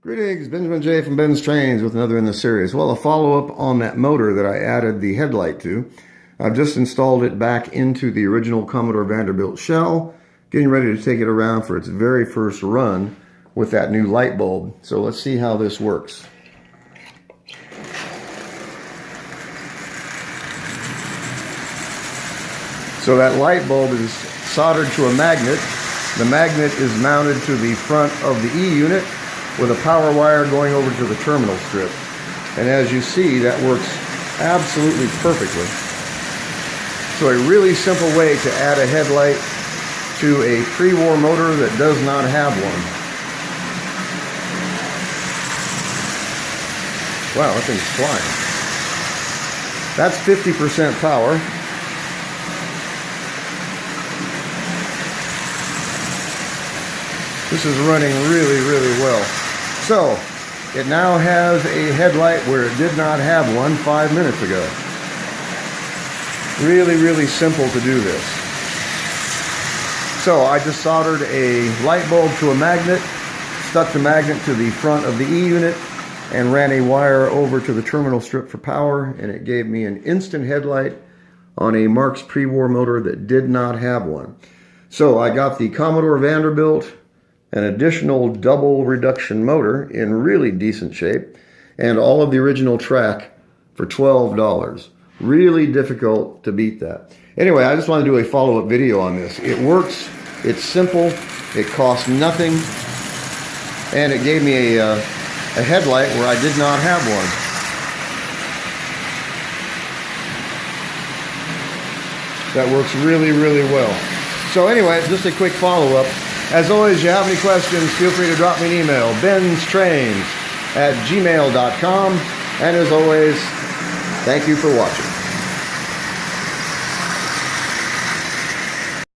Greetings, Benjamin J. from BENZTRAINZ with another in the series. Well, a follow-up on that motor that I added the headlight to. I've just installed it back into the original Commodore Vanderbilt shell, getting ready to take it around for its very first run with that new light bulb. So let's see how this works. So that light bulb is soldered to a magnet. The magnet is mounted to the front of the E unit with a power wire going over to the terminal strip. And as you see, that works absolutely perfectly. So a really simple way to add a headlight to a pre-war motor that does not have one. Wow, that thing's flying. That's 50% power. This is running really, really well. So, it now has a headlight where it did not have one 5 minutes ago. Really, really simple to do this. So, I just soldered a light bulb to a magnet, stuck the magnet to the front of the E unit, and ran a wire over to the terminal strip for power, and it gave me an instant headlight on a Marx pre-war motor that did not have one. So, I got the Commodore Vanderbilt, an additional double reduction motor in really decent shape, and all of the original track for $12. Really difficult to beat that. Anyway, I just want to do a follow-up video on this. It works, it's simple, it costs nothing, and it gave me a headlight where I did not have one. That works really, really well. So anyway, just a quick follow-up. As always, if you have any questions, feel free to drop me an email, BENZTRAINZ@gmail.com. And as always, thank you for watching.